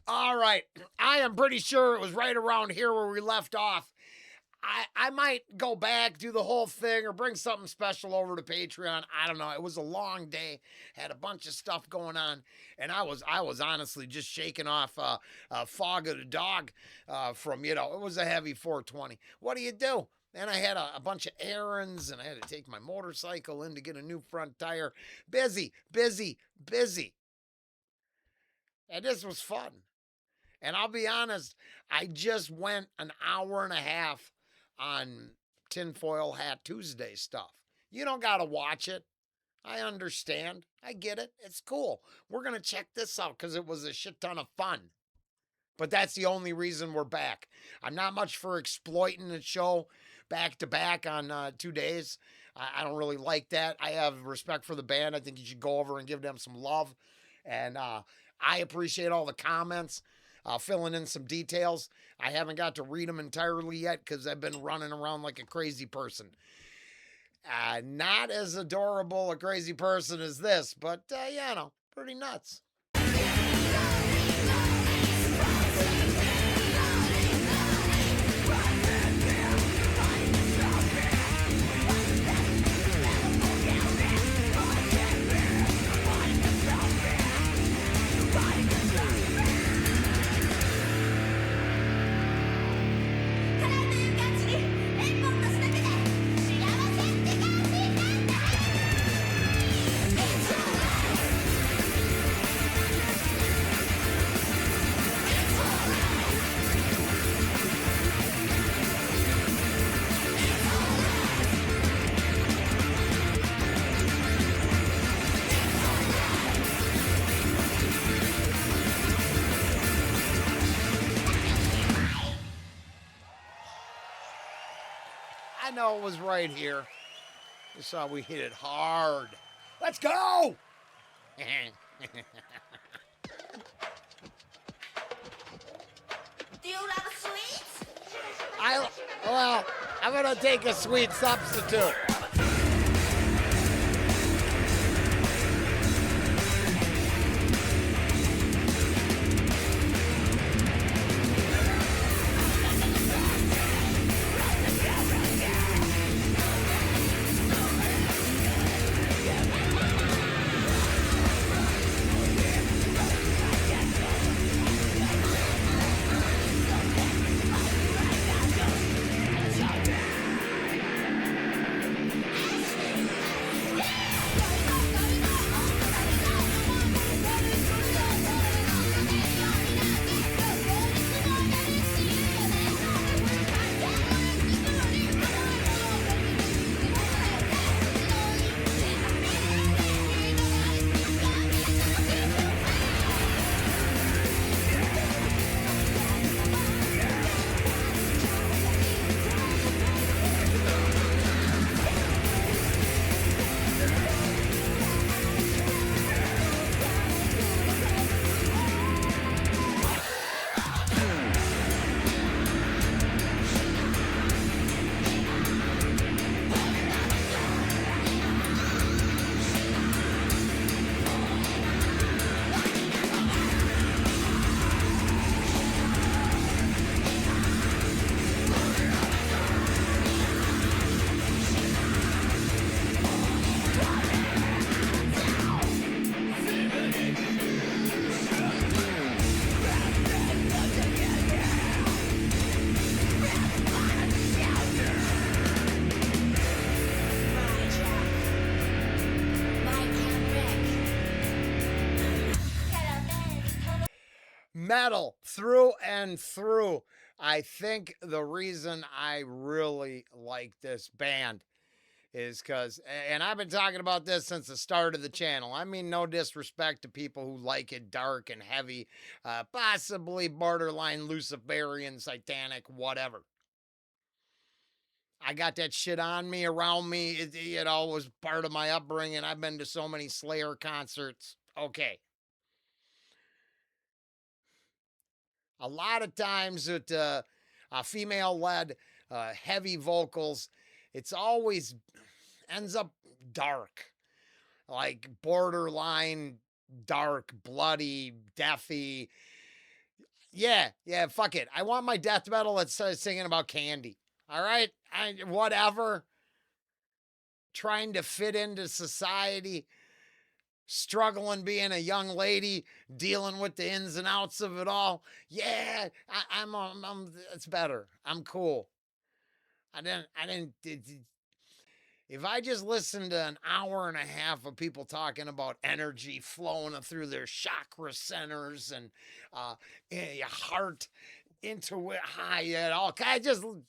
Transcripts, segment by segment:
All right. I am pretty sure it was right around here where we left off. I might go back, do the whole thing, or bring something special over to Patreon. I don't know. It was a long day, had a bunch of stuff going on, and I was honestly just shaking off fog of the dog from it was a heavy 420. What do you do? And I had a bunch of errands, and I had to take my motorcycle in to get a new front tire. Busy, busy, busy. And this was fun. And I'll be honest, I just went an hour and a half on Tinfoil Hat Tuesday stuff. You don't got to watch it. I understand. I get it. It's cool. We're going to check this out because it was a shit ton of fun. But that's the only reason we're back. I'm not much for exploiting the show back to back on 2 days. I don't really like that. I have respect for the band. I think you should go over and give them some love. And I appreciate all the comments, filling in some details. I haven't got to read them entirely yet because I've been running around like a crazy person. Not as adorable a crazy person as this, but pretty nuts. I know it was right here. You saw we hit it hard. Let's go! Do you love sweets? I'm gonna take a sweet substitute. Metal through and through. I think the reason I really like this band is because, and I've been talking about this since the start of the channel. I mean, no disrespect to people who like it dark and heavy, possibly borderline Luciferian, satanic, whatever. I got that shit on me, around me. It all was part of my upbringing. I've been to so many Slayer concerts. Okay. A lot of times with female led, heavy vocals, it's always ends up dark, like borderline dark, bloody, deathy. Yeah, fuck it. I want my death metal that's singing about candy. All right? Whatever. Trying to fit into society, struggling being a young lady, dealing with the ins and outs of it all. Yeah, I'm it's better. I'm cool. If I just listened to an hour and a half of people talking about energy flowing through their chakra centers and your heart into it, high, all I just, well,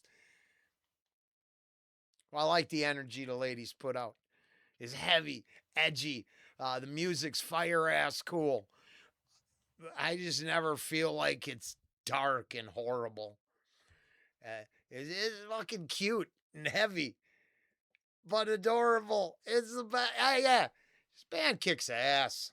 I like the energy the ladies put out. It's heavy, edgy. The music's fire ass cool. I just never feel like it's dark and horrible. It is fucking cute and heavy, but adorable. It's the best. Yeah, this band kicks ass.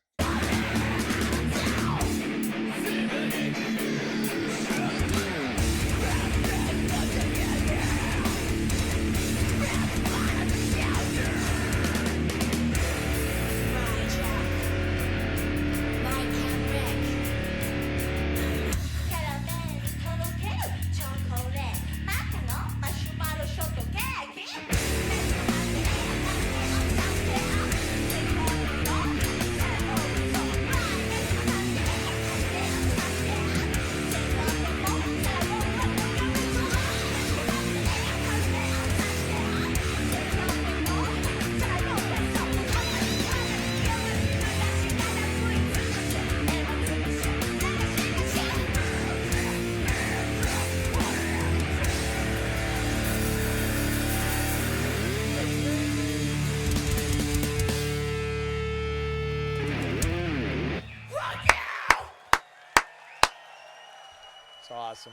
It's awesome.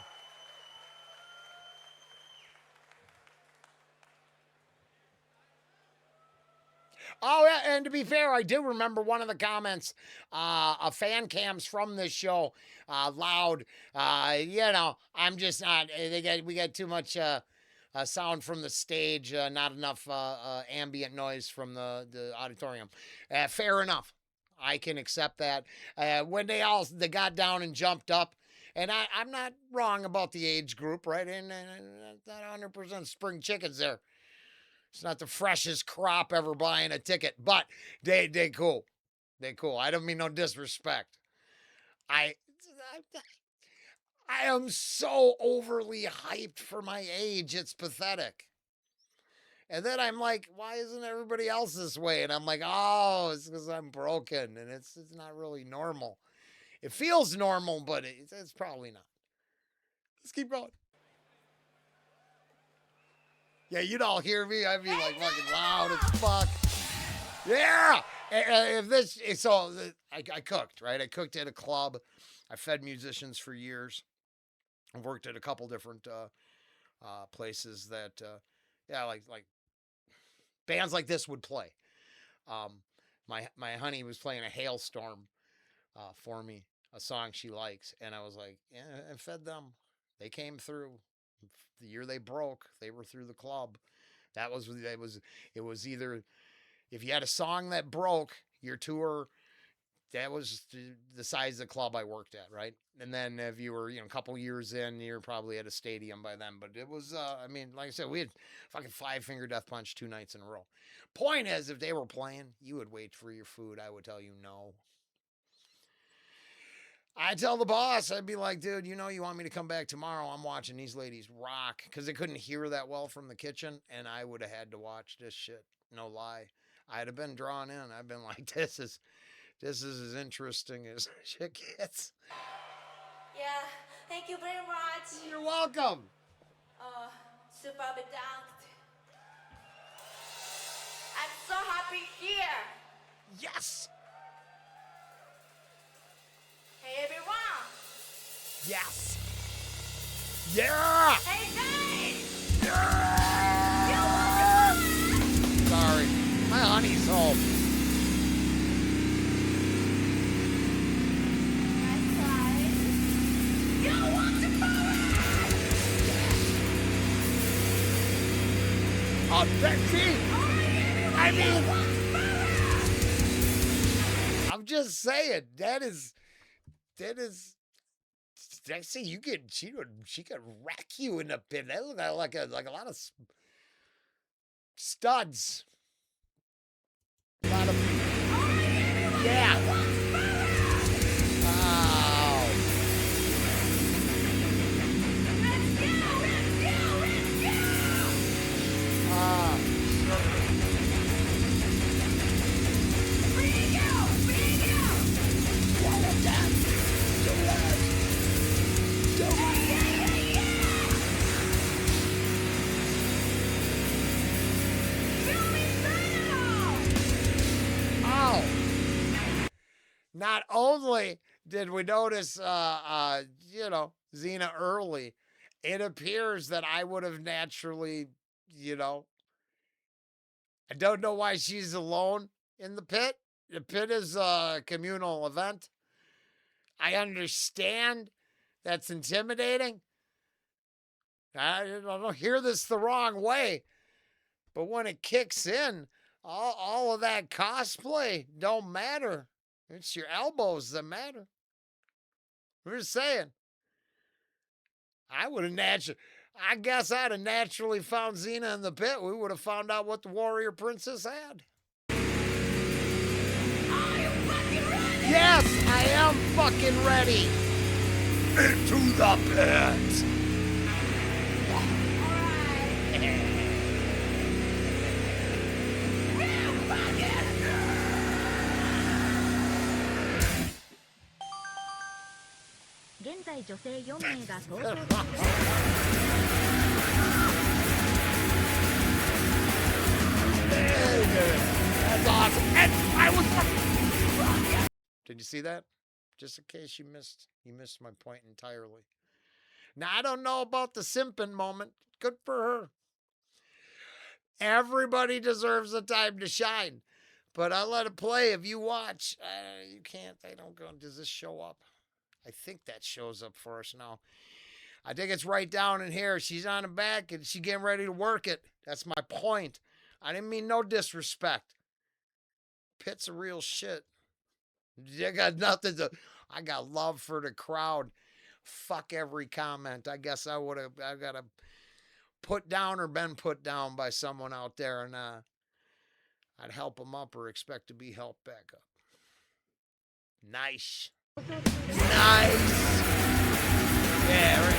Oh, yeah, and to be fair, I do remember one of the comments, fan cams from this show, loud. I'm just not. We got too much sound from the stage, not enough ambient noise from the auditorium. Fair enough. I can accept that. When they got down and jumped up, and I'm not wrong about the age group, right? And not 100% spring chickens there. It's not the freshest crop ever buying a ticket, but they cool. They cool. I don't mean no disrespect. I am so overly hyped for my age. It's pathetic. And then I'm like, why isn't everybody else this way? And I'm like, oh, it's because I'm broken, and it's not really normal. It feels normal, but it's probably not. Let's keep going. Yeah, you'd all hear me. I'd be like fucking loud as fuck. Yeah. I cooked, right? I cooked at a club. I fed musicians for years. I've worked at a couple different places that, like bands like this would play. My honey was playing a Hailstorm for me, a song she likes, and I was like, yeah, I fed them. They came through. The year they broke, they were through the club. It was either if you had a song that broke your tour, that was the size of the club I worked at, right? And then if you were, a couple years in, you're probably at a stadium by then. But it was, like I said, we had fucking Five Finger Death Punch 2 nights in a row. Point is, if they were playing, you would wait for your food. I would tell you no. I tell the boss, I'd be like, dude, you want me to come back tomorrow? I'm watching these ladies rock, because they couldn't hear that well from the kitchen, and I would have had to watch this shit. No lie. I'd have been drawn in. I've been like, this is as interesting as shit gets. Yeah, thank you very much. You're welcome. Super bedankt. I'm so happy here. Yes. Hey, everyone. Yes. Yeah. Hey, guys. Yeah. Sorry. My honey's home. See, I mean, I'm just saying, that is I see you could she could wreck you in the pit. That looked like a lot of studs. A lot of yeah. Wow. Not only did we notice, you know, Xena early, it appears that I would have naturally, you know, I don't know why she's alone in the pit. The pit is a communal event. I understand that's intimidating. I don't hear this the wrong way, but when it kicks in, all of that cosplay don't matter. It's your elbows that matter. I'm just saying. I would have I guess I'd have naturally found Xena in the pit. We would have found out what the warrior princess had. Yes, I am fucking ready. Into the pit. 現在女性4名が逃走中。 That's awesome. And I was. Did you see that? Just in case you missed my point entirely. Now I don't know about the simping moment. Good for her. Everybody deserves a time to shine, but I let it play. If you watch, you can't. They don't go. Does this show up? I think that shows up for us now. I think it's right down in here. She's on the back and she's getting ready to work it. That's my point. I didn't mean no disrespect. Pit's a real shit. I got nothing to. I got love for the crowd. Fuck every comment. I guess I got to put down or been put down by someone out there, and I'd help them up or expect to be helped back up. Nice. Nice. Yeah, right.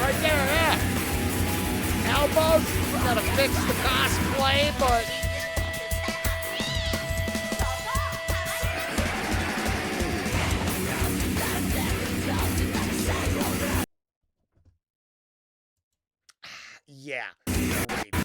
Right there, yeah. Elbows. Gotta fix the cosplay, but. Yeah. Great.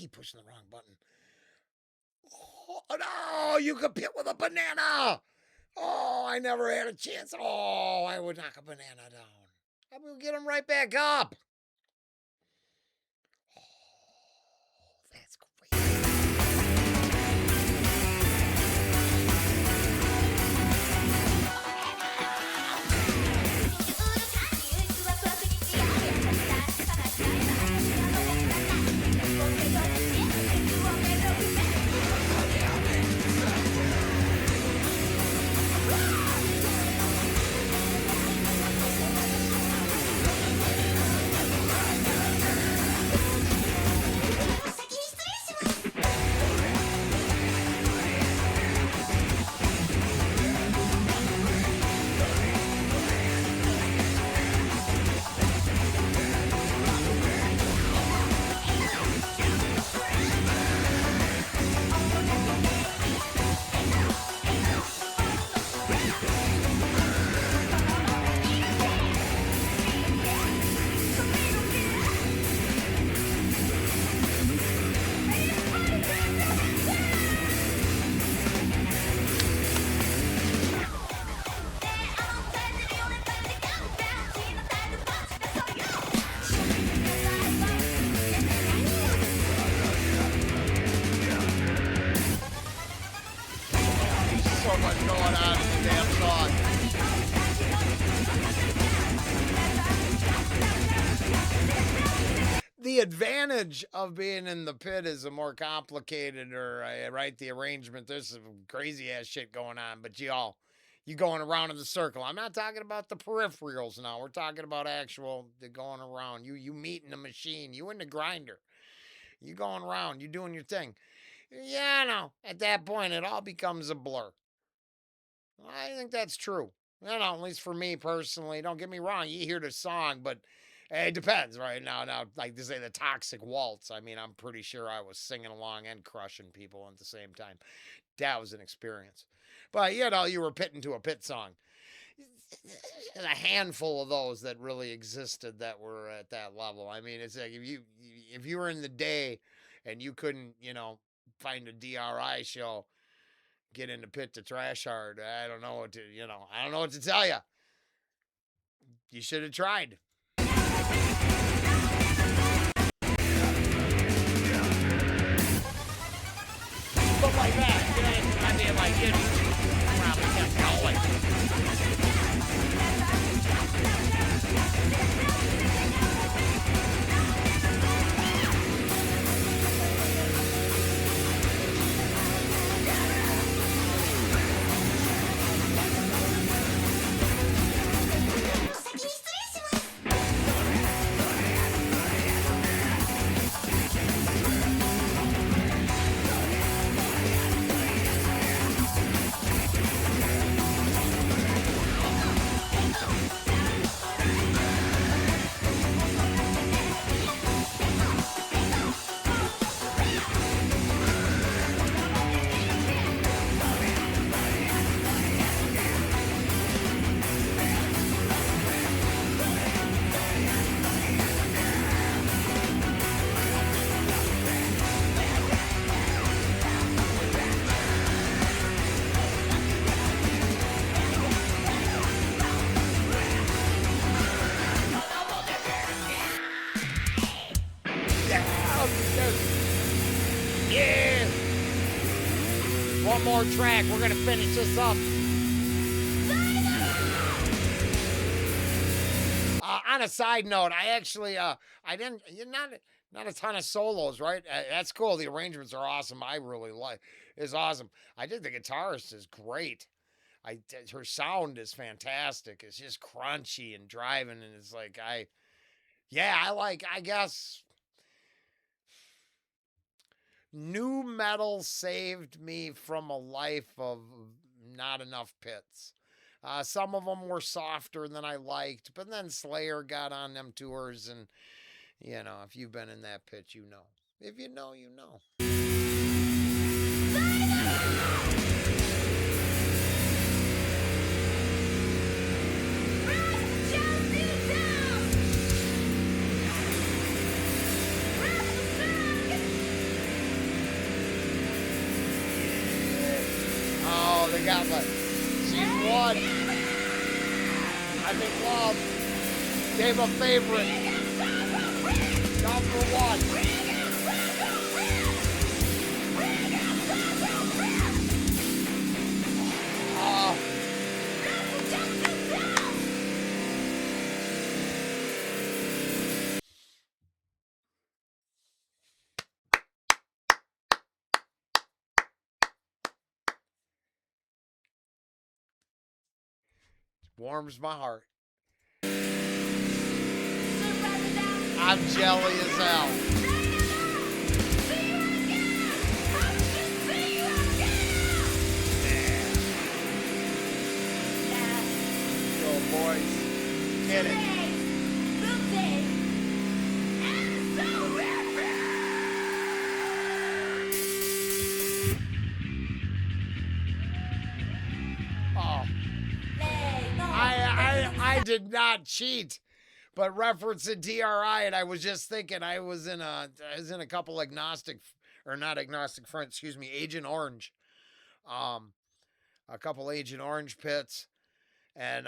keep pushing the wrong button. Oh, no, you could pit with a banana. Oh, I never had a chance. Oh, I would knock a banana down. I will get him right back up. Oh, that's great. So much going on in the damn song. The advantage of being in the pit is a more complicated, or right, the arrangement. There's some crazy ass shit going on, but you going around in the circle. I'm not talking about the peripherals now. We're talking about actual going around. You meeting the machine. You in the grinder. You going around. You doing your thing. Yeah, no. At that point, it all becomes a blur. I think that's true. At least for me personally. Don't get me wrong. You hear the song, but it depends right now. Now, like to say the Toxic Waltz. I mean, I'm pretty sure I was singing along and crushing people at the same time. That was an experience. But, you were pitting to a pit song. There's a handful of those that really existed that were at that level. I mean, it's like if you were in the day and you couldn't, find a DRI show, get in the pit to trash hard. I don't know what to tell you. You should have tried. But like that, I mean, like, probably kept going. Yeah. One more track. We're gonna finish this up. On a side note, I actually I didn't. You're not a ton of solos, right? That's cool. The arrangements are awesome. I really like. It's awesome. I think the guitarist is great. Her sound is fantastic. It's just crunchy and driving, and it's like I guess new metal saved me from a life of not enough pits. Some of them were softer than I liked, but then Slayer got on them tours, and if you've been in that pit, you know. If you know, you know. got my. She's one. I'm in love. Game of favorite. Number one. Warms my heart. I'm jelly as hell. Go boys. Get it. Oh. I did not cheat, but referencing DRI, and I was just thinking I was in a couple agnostic, or not agnostic front, excuse me, Agent Orange, a couple Agent Orange pits, and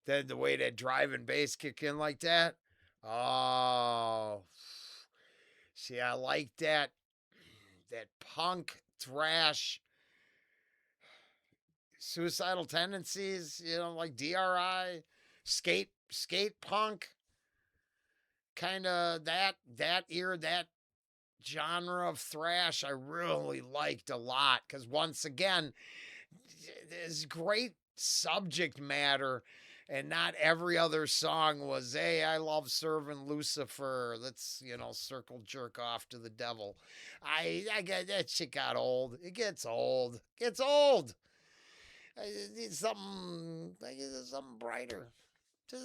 then the way that drive and bass kick in like that, oh, see, I like that punk thrash. Suicidal tendencies, like DRI, skate punk, kind of that era, that genre of thrash I really liked a lot, because once again, there's great subject matter, and not every other song was, hey, I love serving Lucifer, let's circle jerk off to the devil. I get that shit got old. It gets old. I need something brighter. This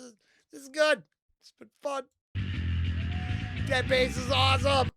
is good. It's been fun. That bass is awesome.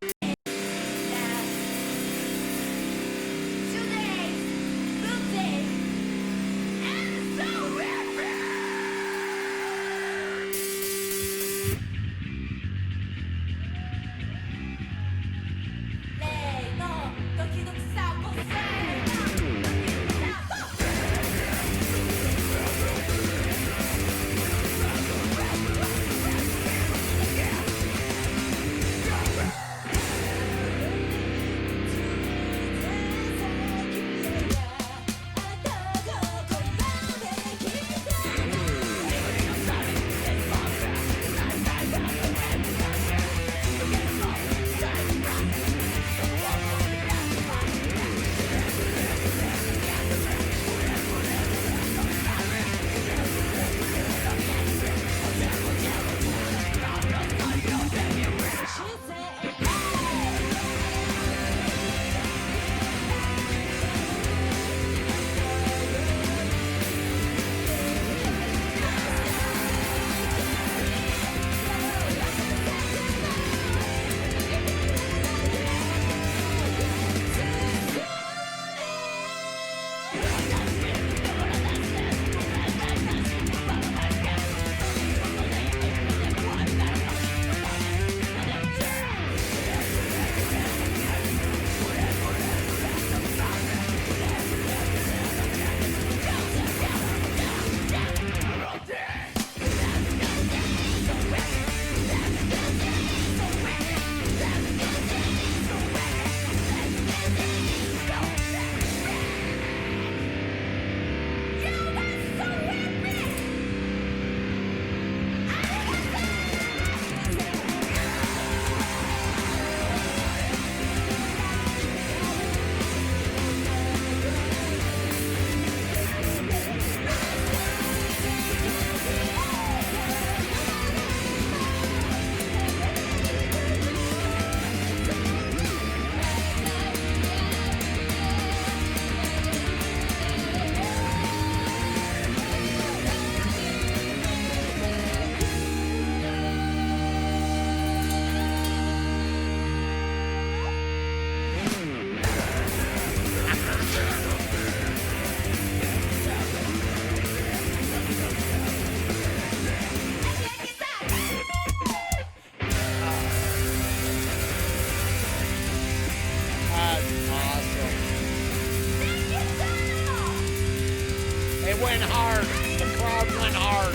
It went hard. The crowd went hard.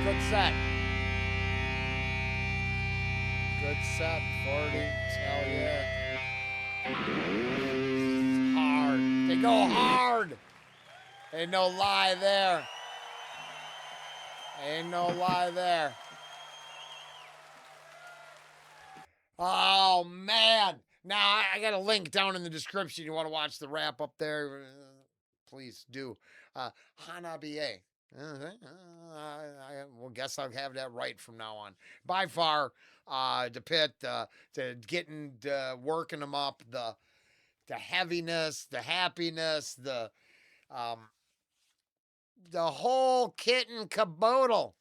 Good set. Good set, 40. Hell yeah. Hard. They go hard. Ain't no lie there. Ain't no lie there. Oh, man. Now, I got a link down in the description. You want to watch the wrap up there? Please do. HANABIE. Well, guess I'll have that right from now on. By far, the pit, to getting, working them up, the heaviness, the happiness, the whole kit and caboodle.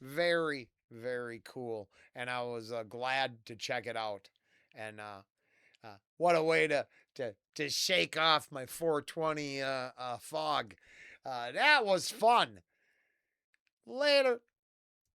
Very, very cool. And I was glad to check it out. And what a way to shake off my 420 fog. That was fun. Later.